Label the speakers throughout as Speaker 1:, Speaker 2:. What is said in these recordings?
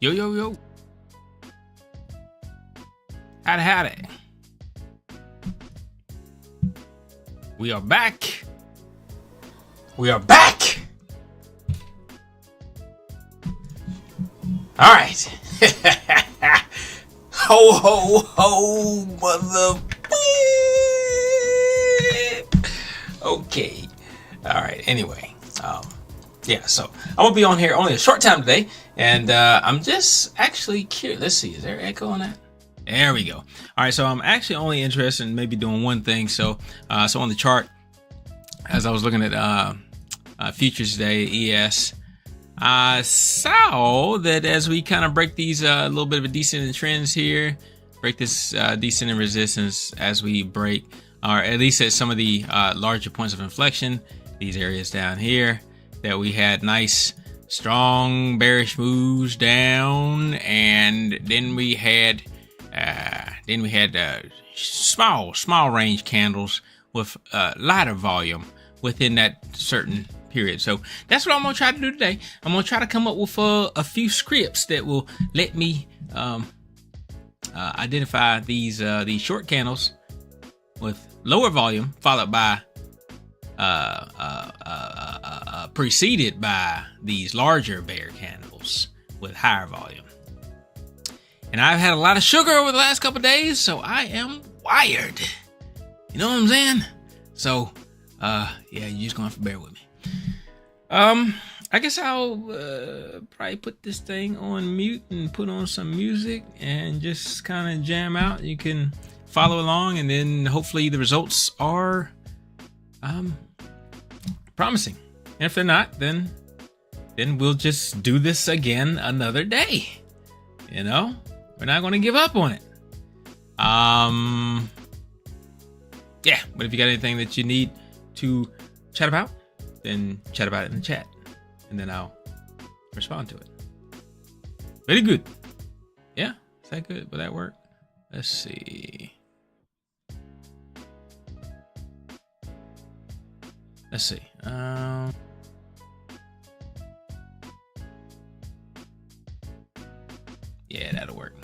Speaker 1: Yo, yo, yo. Howdy, howdy. We are back. We are back. All right. Ho, ho, ho, mother. Okay. All right. Anyway. Yeah, so I'm going to be on here only a short time today. And I'm just actually curious. Let's see. Is there echo on that? There we go. All right. So I'm actually only interested in maybe doing one thing. So on the chart, as I was looking at futures today, ES, I saw that as we kind of break these little bit of a descending trends here, break this descending resistance as we break, or at least at some of the larger points of inflection, these areas down here, that we had nice, strong bearish moves down, and then we had small range candles with lighter volume within that certain period. So that's what I'm gonna try to do today. I'm gonna try to come up with a few scripts that will let me identify these short candles with lower volume, followed by preceded by these larger bear candles with higher volume. And I've had a lot of sugar over the last couple of days, so I am wired. You know what I'm saying? So yeah, you're just gonna have to bear with me. I guess I'll probably put this thing on mute and put on some music and just kind of jam out. You can follow along, and then hopefully the results are promising. And if they're not, then we'll just do this again another day. You know, we're not going to give up on it. Yeah, but if you got anything that you need to chat about, then chat about it in the chat, and then I'll respond to it. Very good. Yeah, is that good? Will that work? Let's see. Let's see. Yeah, that'll work.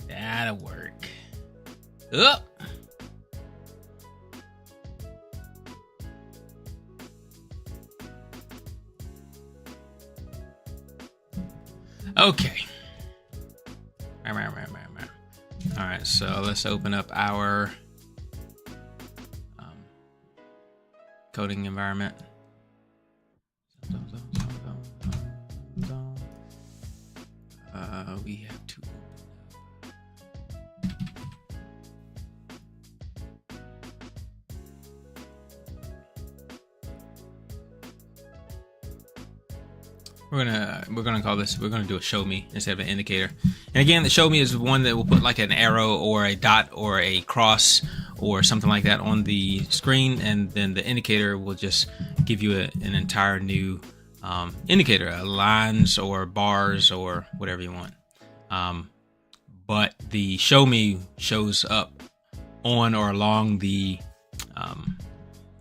Speaker 1: That'll work. Up. Okay. All right, so let's open up our coding environment. We have to We're gonna call this, we're gonna do a show me instead of an indicator. And again, the show me is one that will put like an arrow or a dot or a cross or something like that on the screen, and then the indicator will just give you an entire new indicator, lines or bars or whatever you want. But the show me shows up on or along the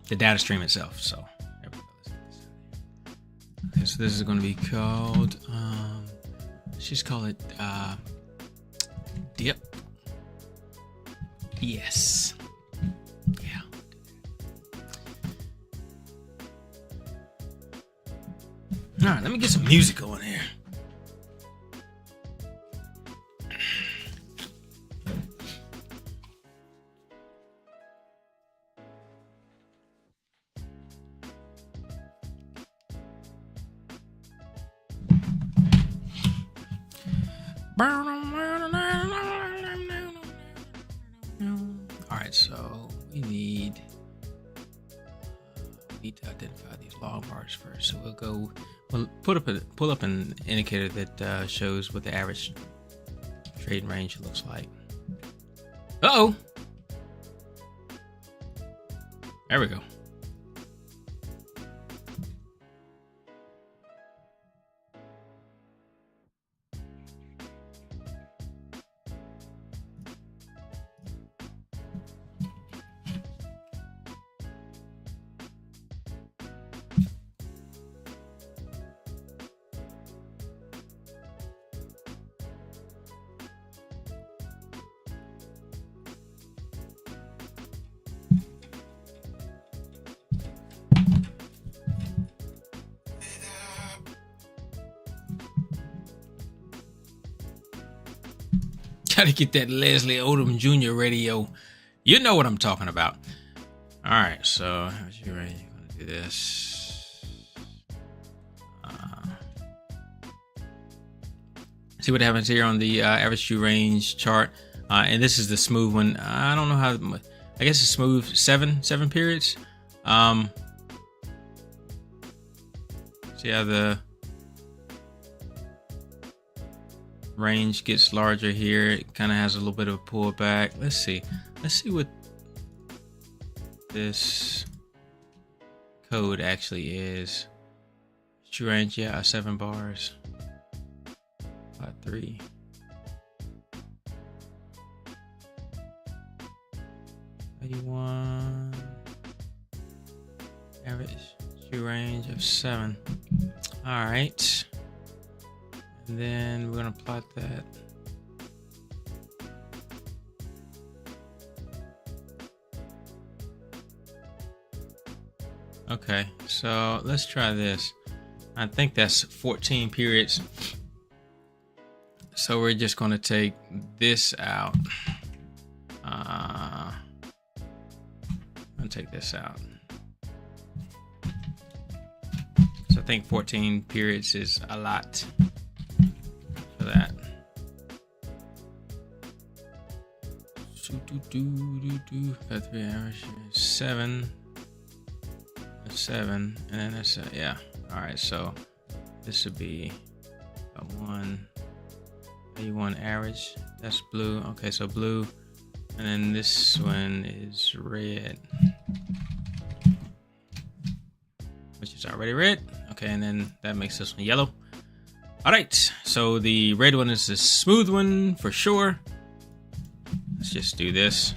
Speaker 1: data stream itself. So okay, so this is going to be called, let's just call it dip. Yes. Yeah. All right, let me get some music going here. Alright, so we need to identify these log bars first. So we'll pull up an indicator that shows what the average trading range looks like. Uh-oh! There we go. try to get that Leslie Odom Jr. radio. You know what I'm talking about. All right, so you're ready. You're gonna do this. See what happens here on the average true range chart, and this is the smooth one. I don't know how. I guess it's smooth seven periods. See how the range gets larger here. It kind of has a little bit of a pullback. Let's see what this code actually is. True range, yeah, 7 bars. 3. Average true range of 7. All right, and then we're gonna plot that. Okay, so let's try this. I think that's 14 periods. So we're just going to take this out. I'm going to take this out. So I think 14 periods is a lot for that. 3 average 7. 7, and then that's yeah. All right, so this would be a 1. A1 average, that's blue. Okay, so blue, and then this one is red, which is already red. Okay, and then that makes this one yellow. All right, so the red one is the smooth one for sure. Let's just do this.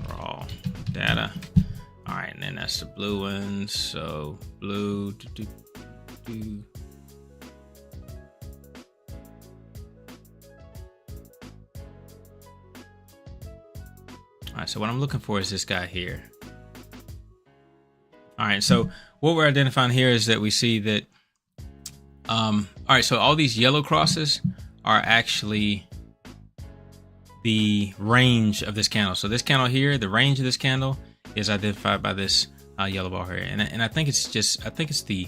Speaker 1: Raw data. All right, and then that's the blue one. So blue. All right, so what I'm looking for is this guy here. All right, so what we're identifying here is that we see that all right, so all these yellow crosses are actually the range of this candle. So this candle here, the range of this candle is identified by this yellow bar here, and I think it's the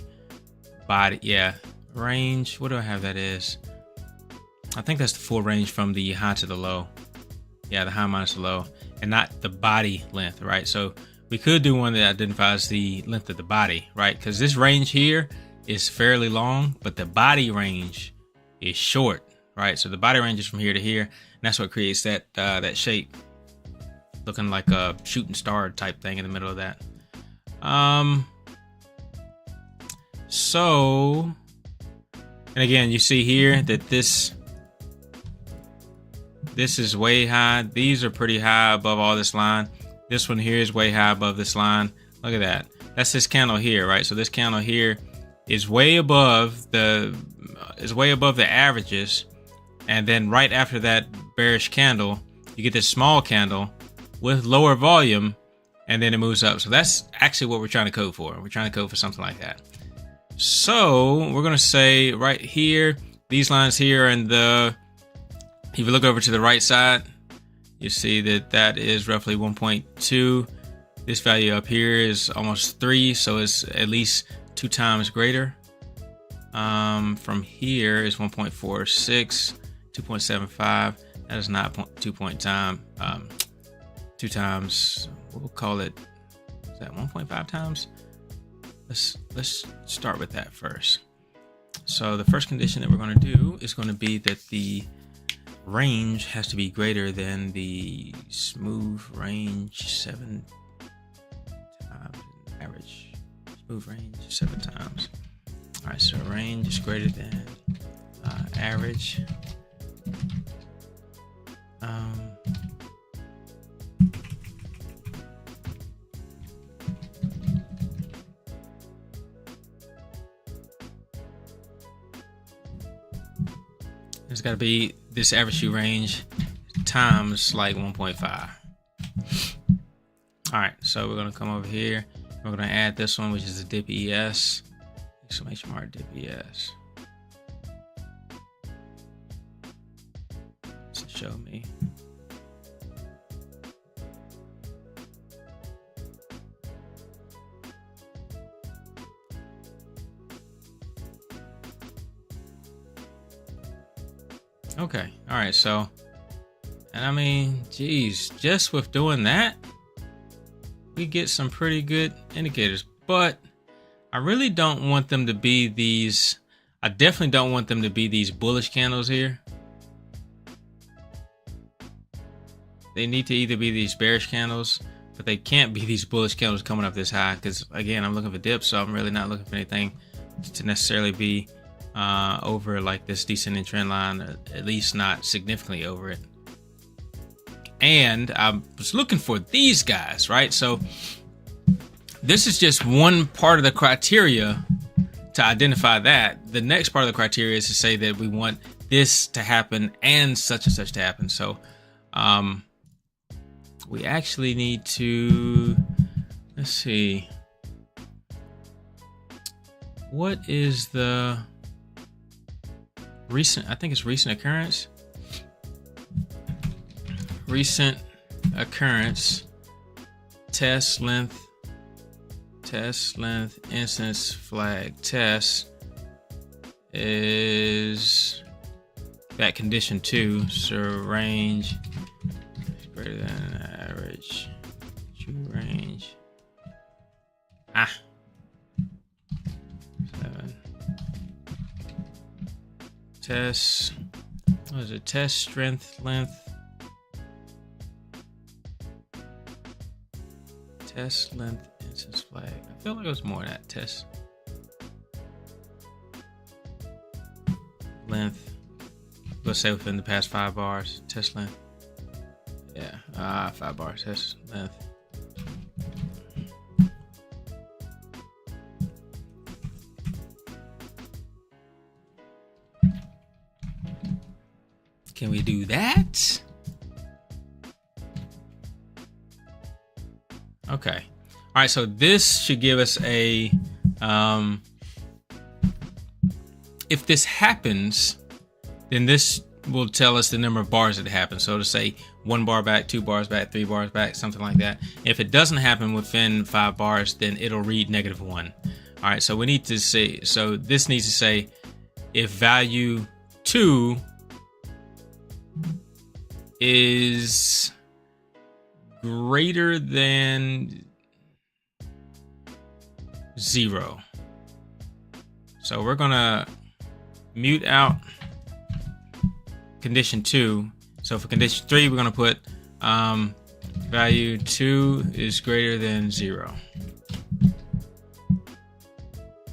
Speaker 1: body, yeah, range. What do I have that is? I think that's the full range from the high to the low. Yeah, the high minus the low, and not the body length, right? So we could do one that identifies the length of the body, right? Because this range here is fairly long, but the body range is short, right? So the body range is from here to here, and that's what creates that that shape, looking like a shooting star type thing in the middle of that. So, and again, you see here that this is way high. These are pretty high above all this line. This one here is way high above this line. Look at that. That's this candle here, right? So this candle here is way above the averages, and then right after that bearish candle, you get this small candle with lower volume, and then it moves up. So that's actually what we're trying to code for. We're trying to code for something like that. So we're going to say right here, these lines here, and if you look over to the right side, you see that that is roughly 1.2. This value up here is almost 3, so it's at least 2 times greater. From here is 1.46, 2.75. That is not 2 times. We'll call it, is that 1.5 times? Let's start with that first. So the first condition that we're going to do is going to be that the range has to be greater than the smooth range 7 times average. Smooth range 7 times. All right, so range is greater than average. It's got to be this average true range times like 1.5. All right, so we're going to come over here. We're going to add this one, which is the dip ES. Exclamation mark dip ES. show me. Okay, all right, so, and I mean, geez, just with doing that, we get some pretty good indicators, but I really don't want them to be these, I definitely don't want them to be these bullish candles here. They need to either be these bearish candles, but they can't be these bullish candles coming up this high, because again, I'm looking for dips, so I'm really not looking for anything to necessarily be over like this descending trend line, at least not significantly over it. And I was looking for these guys, right? So this is just one part of the criteria to identify that. The next part of the criteria is to say that we want this to happen and such to happen. So we actually need to, let's see, what is the recent, I think it's recent occurrence. Recent occurrence, test length, instance flag test is that condition 2, so range is greater than average, true range. 7. Test, what is it? Test strength length. Test length instance flag. I feel like it was more than that. Test length. Let's say within the past 5 bars. Test length. Yeah. 5 bars. Test length. Can we do that? Okay. All right. So this should give us a, if this happens, then this will tell us the number of bars that happen. So to say 1 bar back, 2 bars back, 3 bars back, something like that. If it doesn't happen within 5 bars, then it'll read -1. All right. So we need to say, so this needs to say if value 2 is greater than 0. So we're gonna mute out condition 2. So for condition 3, we're gonna put value 2 is greater than 0.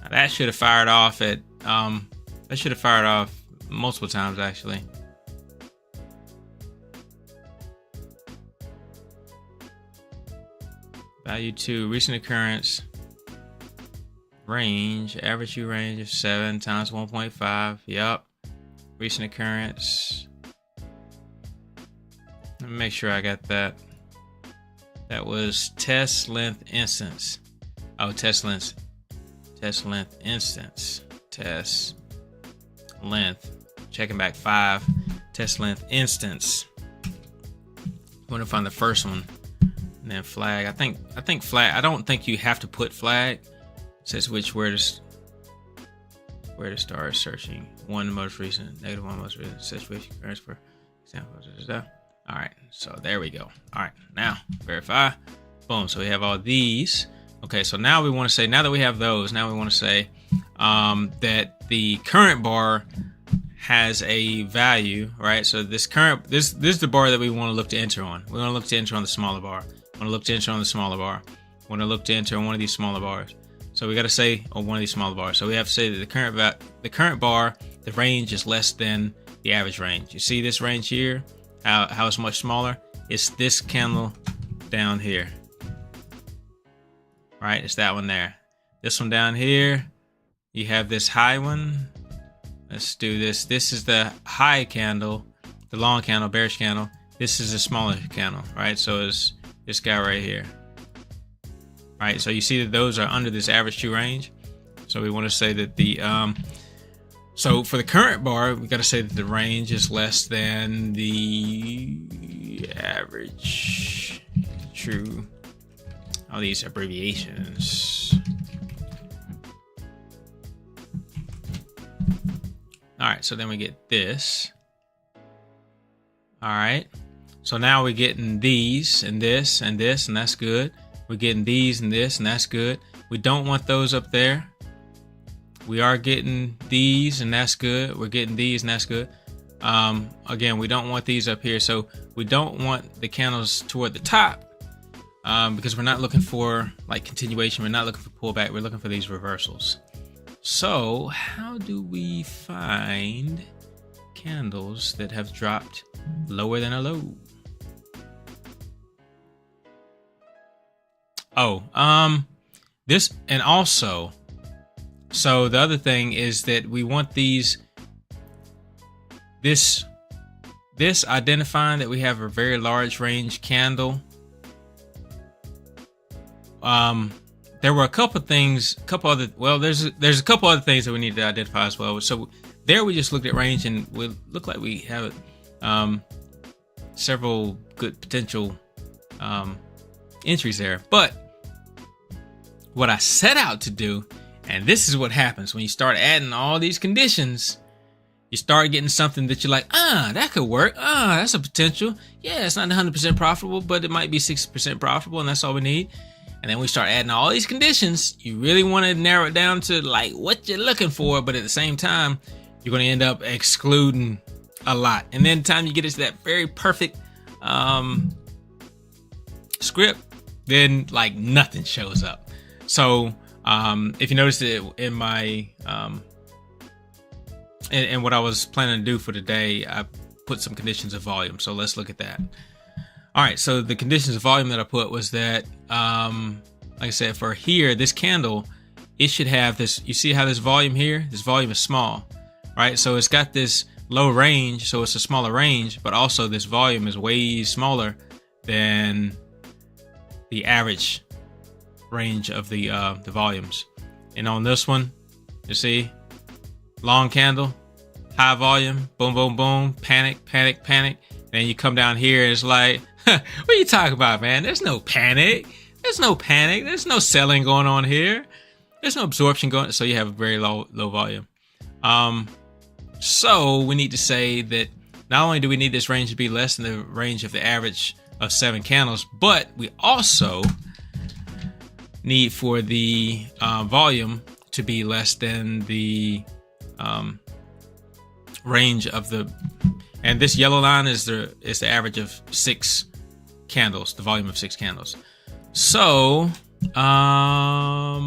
Speaker 1: Now that should have fired off at that should have fired off multiple times actually. Value 2, recent occurrence, range, average U range of 7 times 1.5. Yep. Recent occurrence. Let me make sure I got that. That was test length instance. Oh, test length instance. Test length. Checking back 5. Test length instance. I'm going to find the first one. And then flag. I think flag. I don't think you have to put flag. It says where to start searching. 1 most recent, -1 most recent situation occurrence for example. All right, so there we go. All right, now verify. Boom. So we have all these. Okay, so now we want to say, now that we have those, now we want to say that the current bar has a value, right? So this is the bar that we want to look to enter on. We want to look to enter on the smaller bar. Want to look to enter on the smaller bar. Want to look to enter on one of these smaller bars. So we got to say on one of these smaller bars. So we have to say that the current bar, the range is less than the average range. You see this range here? How it's much smaller? It's this candle down here. Right? It's that one there. This one down here. You have this high one. Let's do this. This is the high candle, the long candle, bearish candle. This is a smaller candle, right? So it's this guy right here. Right, so you see that those are under this average true range. So we want to say that the So for the current bar, we got to say that the range is less than the average. True. All these abbreviations. All right, so then we get this. All right, so now we're getting these and this and this, and that's good. We're getting these and this, and that's good. We don't want those up there. We are getting these, and that's good. We're getting these, and that's good. Again, we don't want these up here, so we don't want the candles toward the top because we're not looking for like continuation. We're not looking for pullback. We're looking for these reversals. So how do we find candles that have dropped lower than a low? Oh, this, and also, so the other thing is that we want these, this identifying that we have a very large range candle. There were a couple things, there's a couple other things that we need to identify as well. So there we just looked at range, and we look like we have several good potential entries there. But what I set out to do, and this is what happens when you start adding all these conditions, you start getting something that you're like, that could work. That's a potential. Yeah, it's not 100% profitable, but it might be 60% profitable, and that's all we need. And then we start adding all these conditions. You really want to narrow it down to like what you're looking for, but at the same time, you're going to end up excluding a lot. And then the time you get into that very perfect script, then like nothing shows up. So if you notice it in my and what I was planning to do for today, I put some conditions of volume. So let's look at that. All right, so the conditions of volume that I put was that, like I said, for here, this candle, it should have this, you see how this volume here, this volume is small, right? So it's got this low range, so it's a smaller range, but also this volume is way smaller than the average range of the volumes. And on this one, you see, long candle, high volume, boom, boom, boom, panic, panic, panic. Then you come down here, and it's like, what are you talking about, man? There's no panic. There's no panic. There's no selling going on here. There's no absorption going. So you have a very low volume. So we need to say that not only do we need this range to be less than the range of the average of 7 candles, but we also need for the volume to be less than the range of the, and this yellow line is the average of 6 candles, the volume of 6 candles. So I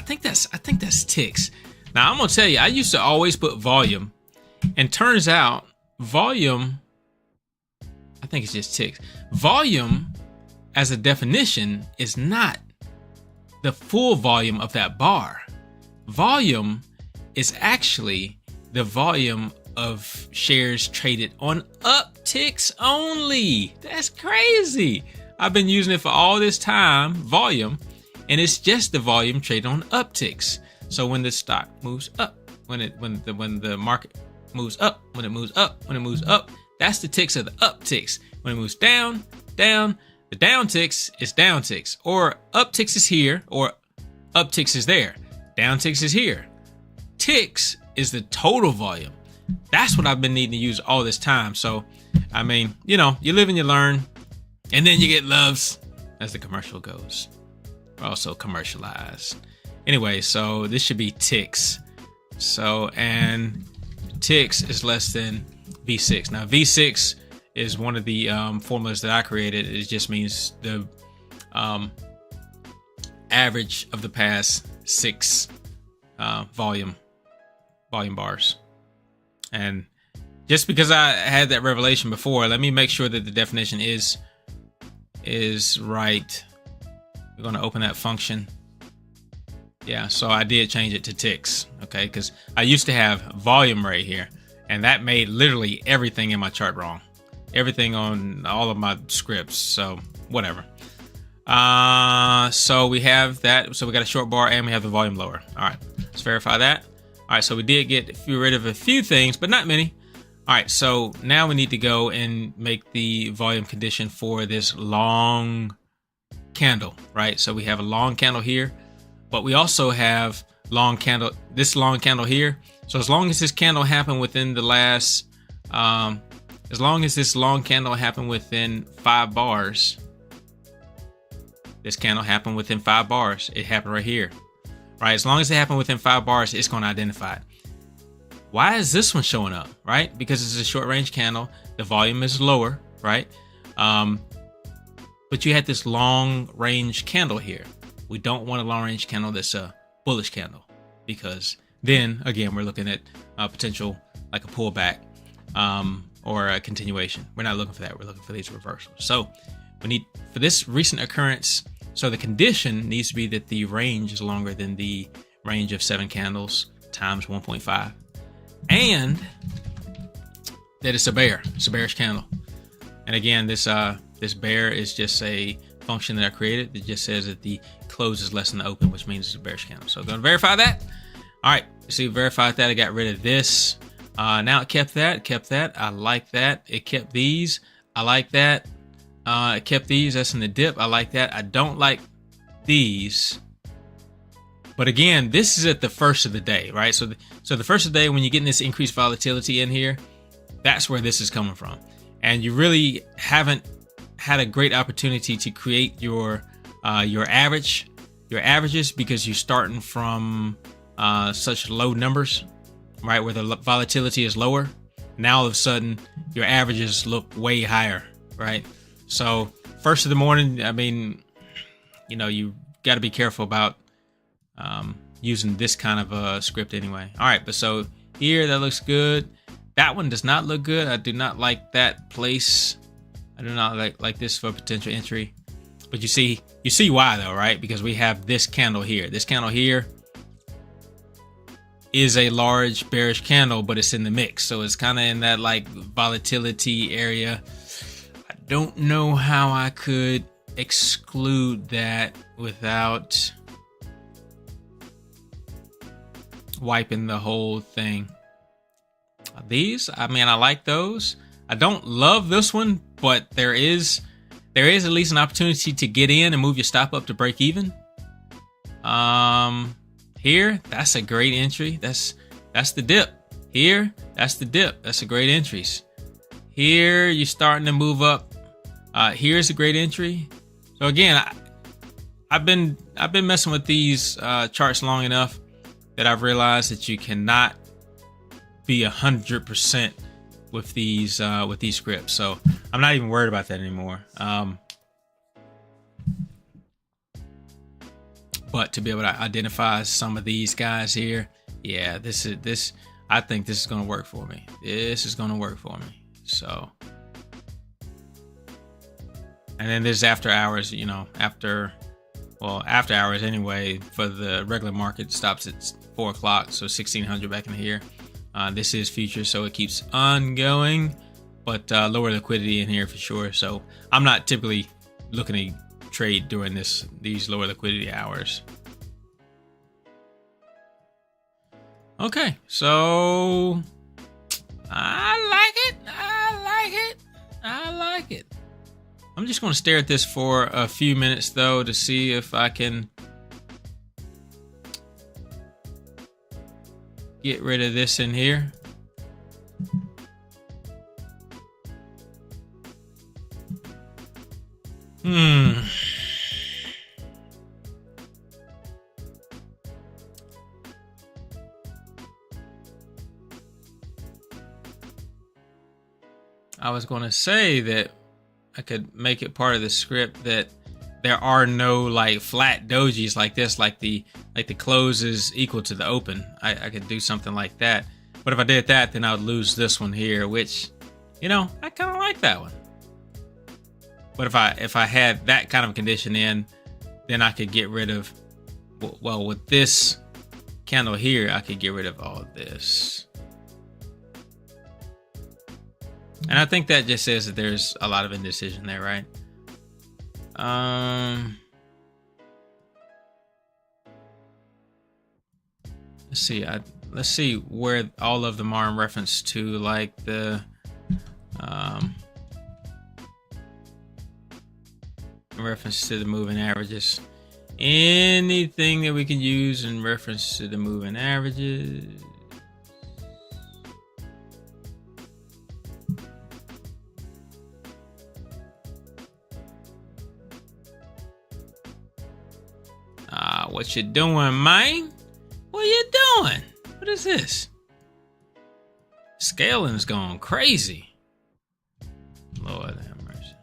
Speaker 1: think that's ticks. Now I'm gonna tell you, I used to always put volume, and turns out volume, I think it's just ticks. Volume as a definition is not the full volume of that bar. Volume is actually the volume of shares traded on upticks only. That's crazy. I've been using it for all this time, volume, and it's just the volume traded on upticks. So when the stock moves up, when the market moves up, when it moves up, when it moves up, that's the ticks of the upticks. When it moves down, down, the down ticks is down ticks, or upticks is here, or upticks is there. Down ticks is here. Ticks is the total volume. That's what I've been needing to use all this time. So, I mean, you know, you live and you learn, and then you get loves, as the commercial goes. Also commercialized. Anyway, so this should be ticks. So, and ticks is less than V6. Now, V6 is one of the formulas that I created. It just means the average of the past 6 volume bars. And just because I had that revelation before, let me make sure that the definition is right. We're going to open that function. Yeah, so I did change it to ticks, okay? Because I used to have volume right here, and that made literally everything in my chart wrong. Everything on all of my scripts, so whatever. So we have that. So we got a short bar, and we have the volume lower. All right, let's verify that. All right, so we did get rid of a few things, but not many. All right, so now we need to go and make the volume condition for this long candle, right? So we have a long candle here, but we also have this long candle here. So as long as this candle happened within the last, as long as this long candle happened within 5 bars, this candle happened within 5 bars. It happened right here, right? As long as it happened within 5 bars, it's going to identify it. Why is this one showing up, right? Because it's a short range candle. The volume is lower, right? But you had this long range candle here. We don't want a long range candle that's a bullish candle, because then again, we're looking at potential like a pullback or a continuation. We're not looking for that. We're looking for these reversals. So we need, for this recent occurrence, so the condition needs to be that the range is longer than the range of 7 candles times 1.5. And that it's a bear. It's a bearish candle. And again, this bear is just a function that I created that just says that the close is less than the open, which means it's a bearish candle. So I'm going to verify that. All right, see, verified that. I got rid of this. Now it kept that. I like that. It kept these. I like that. It kept these. That's in the dip. I like that. I don't like these. But again, this is at the first of the day, right? So the first of the day, when you're getting this increased volatility in here, that's where this is coming from. And you really haven't had a great opportunity to create your averages, because you're starting from such low numbers, right? Where the volatility is lower. Now all of a sudden, your averages look way higher, right? So first of the morning, I mean, you know, you got to be careful about using this kind of a script anyway. All right, but so here that looks good. That one does not look good. I do not like that place. I do not like this for potential entry. But you see why though, right? Because we have this candle here. This candle here is a large bearish candle, but it's in the mix. So it's kind of in that like volatility area. I don't know how I could exclude that without wiping the whole thing. These, I mean, I like those. I don't love this one, but there is at least an opportunity to get in and move your stop up to break even. Here, that's a great entry. That's the dip. Here, that's the dip. That's a great entries. Here, you're starting to move up. Here's a great entry. So again, I've been messing with these charts long enough that I've realized that you cannot be 100% with these scripts. So I'm not even worried about that anymore. But to be able to identify some of these guys here, yeah, I think this is going to work for me. This is going to work for me. So, and then there's after hours, you know, after hours anyway, for the regular market stops at 4 o'clock. So 1600 back in here. This is futures, so it keeps on going, but lower liquidity in here for sure. So I'm not typically looking to trade during these lower liquidity hours. Okay, so I like it. I'm just going to stare at this for a few minutes though to see if I can get rid of this in here. I was going to say that I could make it part of the script that there are no like flat dojis like this, like the close is equal to the open. I could do something like that. But if I did that, then I would lose this one here, which, you know, I kind of like that one. But if I had that kind of condition in, then I could get rid of, well, with this candle here, I could get rid of all of this. And I think that just says that there's a lot of indecision there, right? Let's see. let's see where all of them are in reference to like the in reference to the moving averages. Anything that we can use in reference to the moving averages. What you doing, man? What you doing? What is this? Scaling's going crazy. Lord have mercy.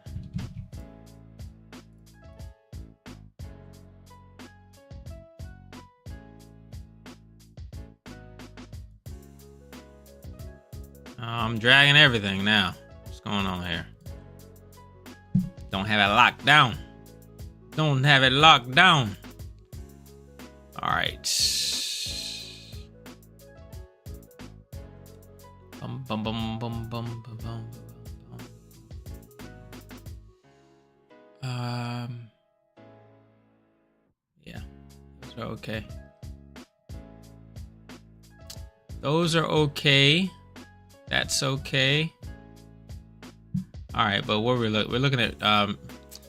Speaker 1: I'm dragging everything now. What's going on here? Don't have it locked down. Don't have it locked down. All right. Bum, bum, bum, bum, bum, bum, bum, bum. Yeah, those are okay. Those are okay. That's okay. All right, but what we're looking at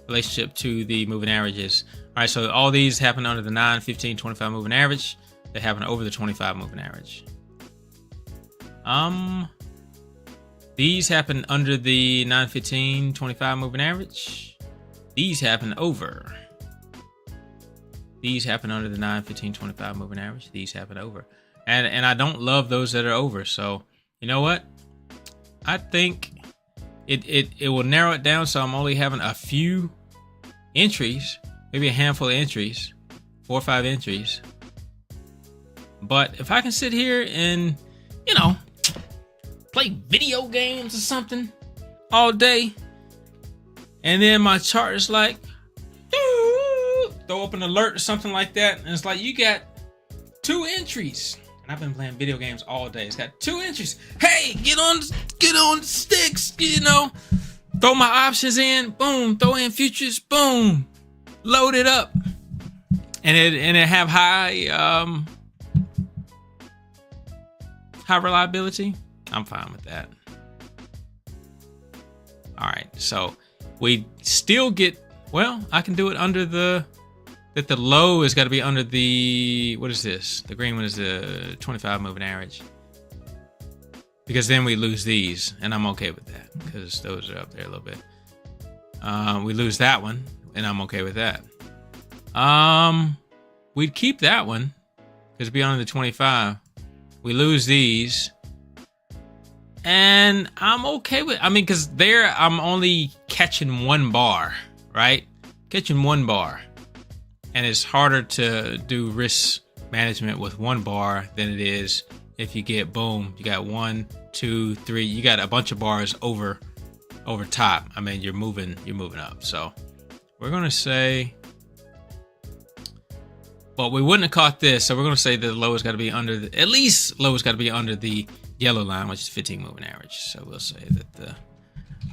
Speaker 1: relationship to the moving averages. All right, so all these happen under the 9, 15, 25 moving average. They happen over the 25 moving average. These happen under the 9, 15, 25 moving average. These happen over. These happen under the 9, 15, 25 moving average. These happen over. And I don't love those that are over. So, you know what? I think it will narrow it down, so I'm only having a few entries. Maybe a handful of entries, 4 or 5 entries. But if I can sit here and, you know, play video games or something all day, and then my chart is like, throw up an alert or something like that, and it's like, you got 2 entries. And I've been playing video games all day. It's got 2 entries. Hey, get on the sticks, you know. Throw my options in, boom. Throw in futures, boom. Load it up, and it have high reliability. I'm fine with that. All right, so we still get, well, I can do it under the low has got to be under the, what is this? The green one is the 25 moving average, because then we lose these, and I'm okay with that because those are up there a little bit. We lose that one, and I'm okay with that. We'd keep that one because it'd be under the 25. We lose these, and I'm okay with, I mean, because there I'm only catching 1 bar, right? Catching 1 bar. And it's harder to do risk management with 1 bar than it is if you get, boom, you got 1, 2, 3, you got a bunch of bars over top. I mean, you're moving up. So we're gonna say, well, we wouldn't have caught this, so we're gonna say that the low has got to be under the, at least low has got to be under the yellow line, which is 15 moving average. So we'll say that the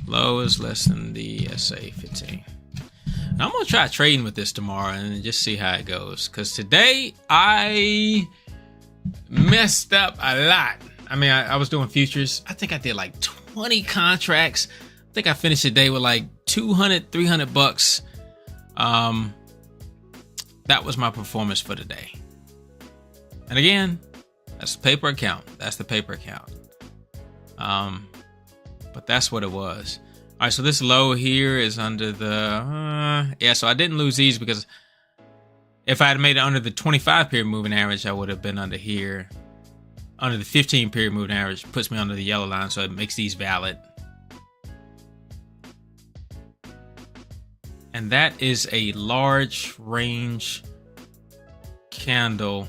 Speaker 1: low is less than the SA 15. Now I'm gonna try trading with this tomorrow and just see how it goes, because today I messed up a lot. I mean, I was doing futures. I think I did like 20 contracts. I think I finished the day with like 200, 300 bucks. That was my performance for the day. And again, that's the paper account. That's the paper account. But that's what it was. All right, so this low here is under the, yeah, so I didn't lose these because if I had made it under the 25 period moving average, I would have been under here. Under the 15 period moving average puts me under the yellow line, so it makes these valid. And that is a large range candle,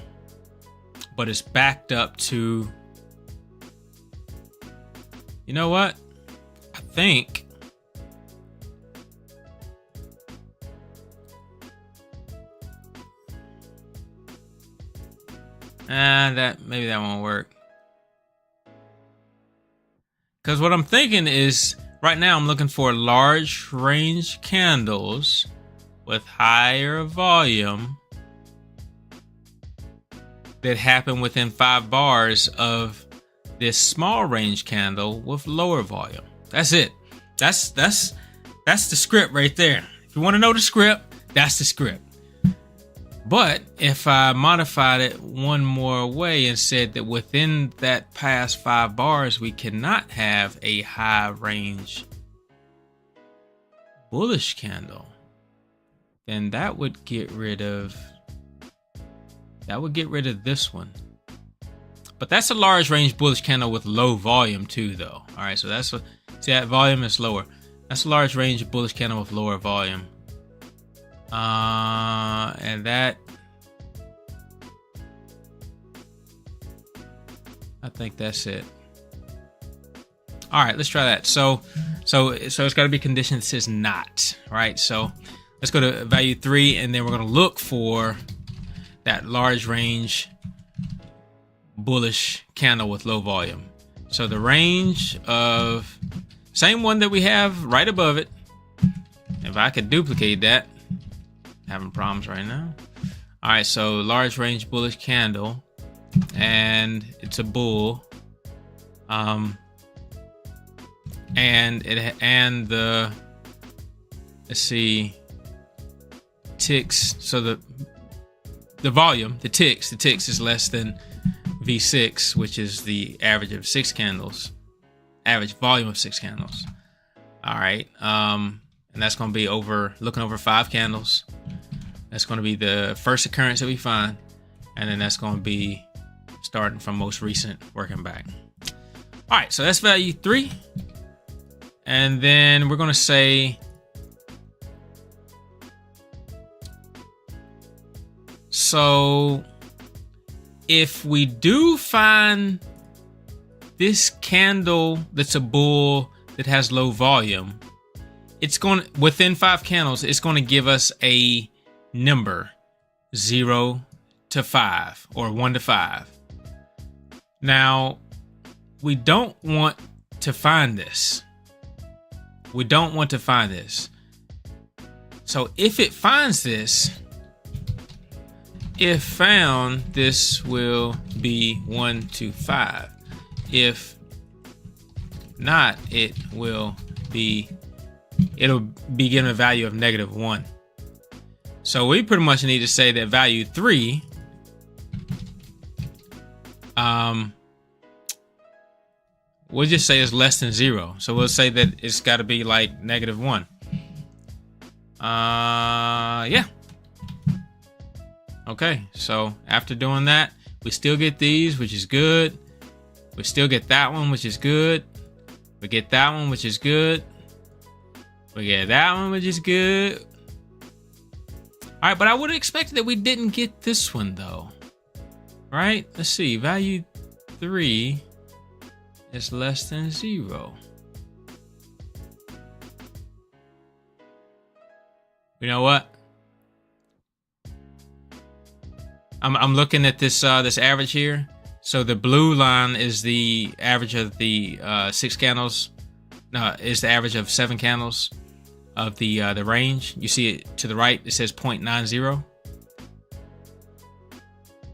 Speaker 1: but it's backed up to, you know what? I think maybe that won't work. Because what I'm thinking is, right now I'm looking for large range candles with higher volume that happen within 5 bars of this small range candle with lower volume. That's it. That's the script right there. If you want to know the script, that's the script. But if I modified it one more way and said that within that past 5 bars, we cannot have a high range bullish candle, then that would get rid of this one. But that's a large range bullish candle with low volume too, though. All right, so that's what, see, that volume is lower. That's a large range bullish candle with lower volume. And that, I think that's it. All right, let's try that. So it's got to be a condition that says not, right? So let's go to value 3, and then we're going to look for that large range bullish candle with low volume. So the range of same one that we have right above it. If I could duplicate that, having problems right now. All right, so large range bullish candle, and it's a bull. And the, let's see, ticks. So the volume, the ticks is less than V6, which is the average of 6 candles, average volume of 6 candles. All right, and that's going to be looking over 5 candles. That's going to be the first occurrence that we find, and then that's going to be starting from most recent, working back. All right, so that's value 3. And then we're going to say, so if we do find this candle that's a bull that has low volume, it's going to, within 5 candles, it's going to give us a number 0 to 5 or 1 to 5. Now, we don't want to find this. We don't want to find this. So if it finds this, if found, this will be 1 to 5. If not, it'll be given a value of -1. So we pretty much need to say that value 3 we'll just say it's less than 0. So we'll say that it's got to be like -1. Yeah. Okay, so after doing that, we still get these, which is good. We still get that one, which is good. We get that one, which is good. We get that one, which is good. All right, but I would have expected that we didn't get this one, though. Right? Let's see. Value 3 is less than 0. You know what? I'm looking at this this average here. So the blue line is the average of the 6 candles. No, is the average of 7 candles of the range. You see it to the right. It says 0.90.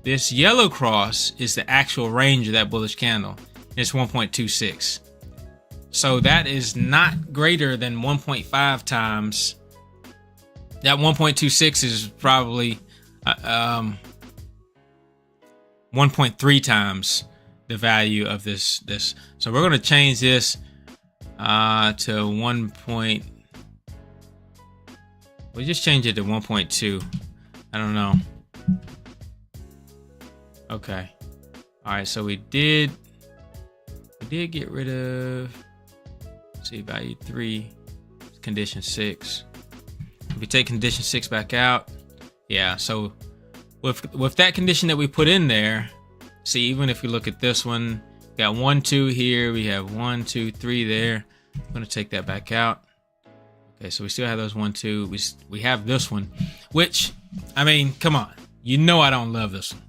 Speaker 1: This yellow cross is the actual range of that bullish candle. It's 1.26. So that is not greater than 1.5 times. That 1.26 is probably 1.3 times the value of this. So we're going to change this to 1. We'll just change it to 1.2. I don't know. Okay. All right. So we did get rid of, let's see, value 3, condition 6. If we take condition 6 back out, yeah. So with that condition that we put in there, see, even if we look at this one, we got 1, 2 here. We have 1, 2, 3 there. I'm going to take that back out. Okay, so we still have those 1, 2. We have this one, which, I mean, come on. You know I don't love this one.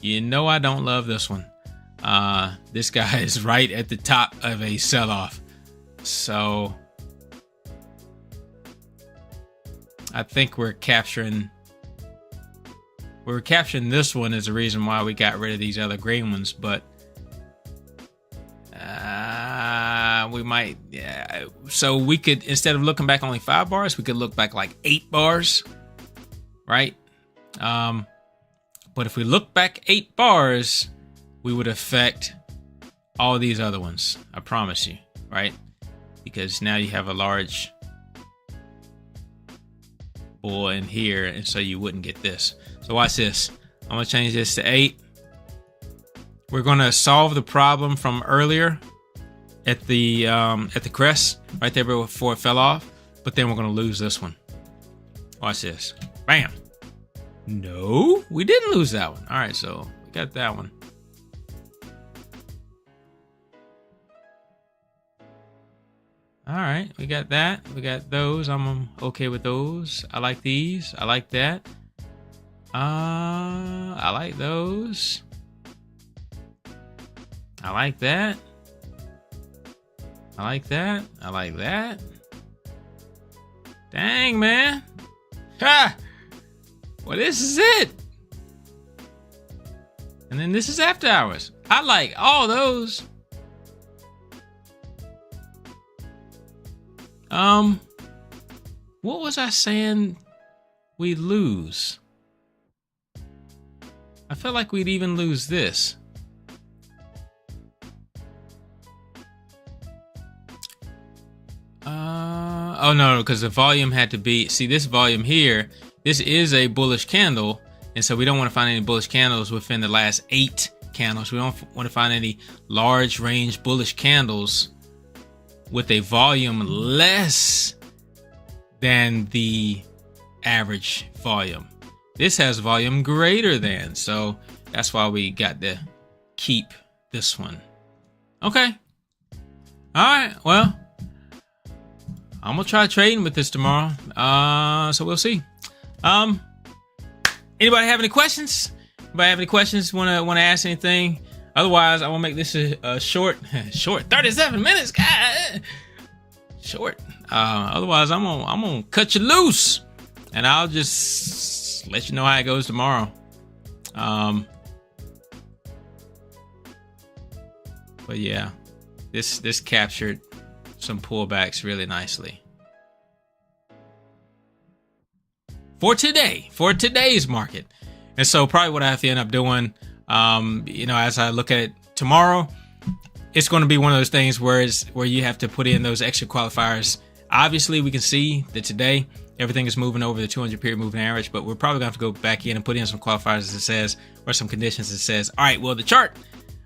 Speaker 1: You know I don't love this one. This guy is right at the top of a sell-off. So I think we're capturing we're capturing this one as the reason why we got rid of these other green ones, but we might, yeah. So we could, instead of looking back only 5 bars, we could look back like 8 bars, right? But if we look back 8 bars, we would affect all these other ones. I promise you, right? Because now you have a large bull in here, and so you wouldn't get this. So watch this. I'm gonna change this to 8. We're gonna solve the problem from earlier at the crest right there before it fell off, but then we're gonna lose this one. Watch this. Bam. No, we didn't lose that one. All right, so we got that one. All right, we got that. We got those. I'm okay with those. I like these. I like that. I like those. I like that. I like that. I like that. Dang, man. Ha! Well, this is it. And then this is after hours. I like all those. What was I saying we'd lose? I felt like we'd even lose this. Oh no, because the volume had to be, see this volume here, this is a bullish candle, and so we don't want to find any bullish candles within the last 8 candles. We don't want to find any large range bullish candles with a volume less than the average volume. This has volume greater than, so that's why we got to keep this one. Okay. All right, well, I'm gonna try trading with this tomorrow. So we'll see. Anybody have any questions? Anybody have any questions? Wanna ask anything? Otherwise, I will make this a short 37 minutes, God. Short. Otherwise, I'm gonna cut you loose, and I'll just let you know how it goes tomorrow. But yeah, this captured some pullbacks really nicely for today's market. And so probably what I have to end up doing, as I look at it tomorrow, it's going to be one of those things where you have to put in those extra qualifiers. Obviously, we can see that today everything is moving over the 200 period moving average, but we're probably going to have to go back in and put in some qualifiers that says, or some conditions that says, all right, well, the chart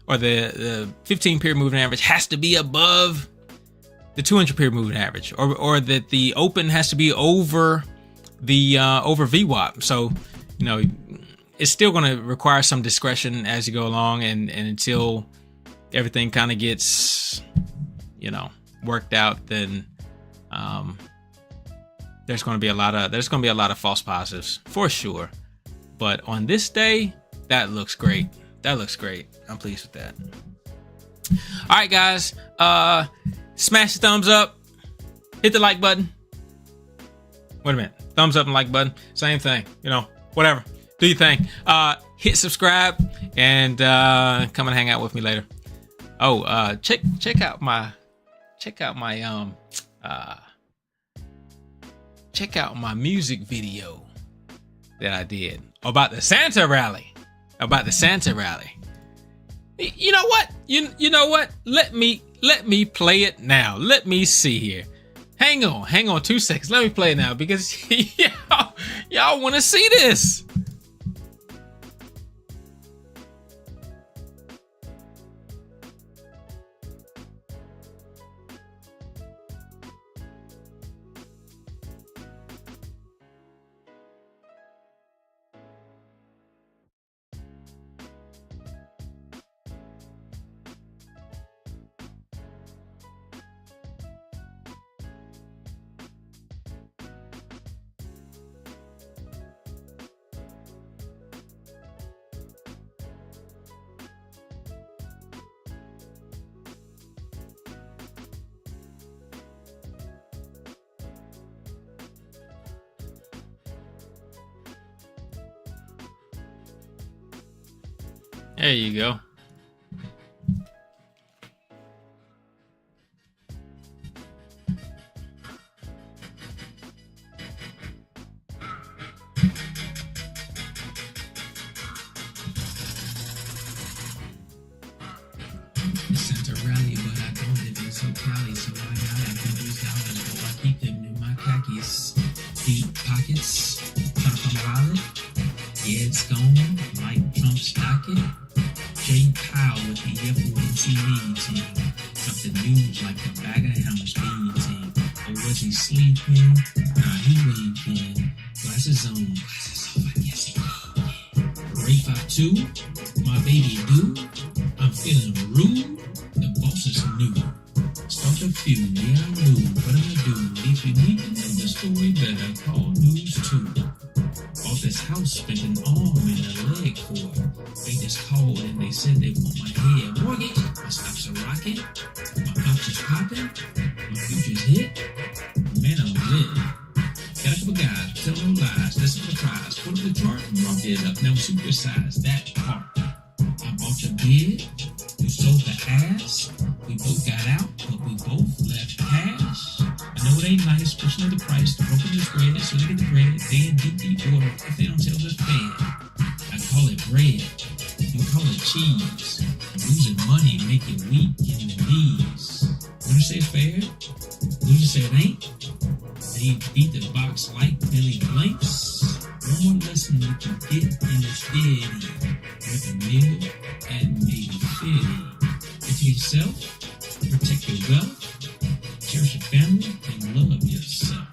Speaker 1: or the 15 period moving average has to be above the 200 period moving average, or that the open has to be over the over VWAP. So, it's still going to require some discretion as you go along, and until everything kind of gets, worked out, then there's going to be a lot of false positives for sure. But on this day, that looks great. I'm pleased with that. All right, guys. Smash the thumbs up. Hit the like button. Wait a minute. Thumbs up and like button. Same thing. Whatever. Do your thing. Hit subscribe and come and hang out with me later. Oh, check out my music video that I did about the Santa rally. You know what? You know what? Let me play it now. Let me see here. Hang on 2 seconds. Let me play it now because y'all want to see this. There you go.
Speaker 2: Santa rally, but I don't live in so Cali, so I gotta keep these dollars, but I keep them in my khakis. Deep pockets, tryna come wallet. Yeah, it's gone, like Trump's docket. Jay Powell with the FOMC meeting. Something new like the bag of hounds beating. Or was he sleeping? Nah, he winking. Glasses on, I guess he was. Ray 5-2, my baby dude. I'm feeling rude, the boss is new. Start a feud, yeah I knew, what am I do? If you need to know the story, better call News 2. Bought this house, spent an arm and a leg for it. They just called and they said they want my head. Mortgage, my stocks are rocking, my options popping, my future's hit. Man, I'm lit. Got a couple guys, tell no lies, that's a surprise. Put up the chart, rock it up, now supersize that part. I bought your bid, you sold the ass. We both got out, but we both left cash. I know it ain't nice, pushing up the price, the broken is red, so they get the bread. They in deep order if they don't tell the fed. I call it bread, you call it cheese. Losing money make you weak in the knees. Wanna say fair? Loser say it ain't. They beat the box like Billy Blanks. One more lesson you can get in the steady. With a meal and maybe fitty. Protect yourself, protect your wealth, cherish your family, and love yourself.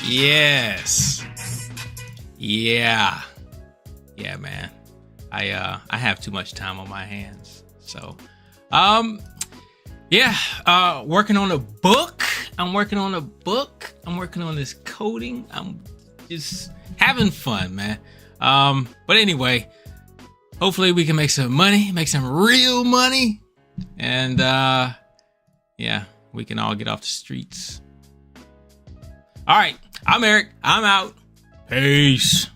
Speaker 1: Yes. Yeah. Yeah, man. I have too much time on my hands. So, working on a book. I'm working on a book. I'm working on this coding. I'm just having fun, man. But anyway, hopefully we can make some money, make some real money. And, we can all get off the streets. All right. I'm Eric. I'm out. Peace.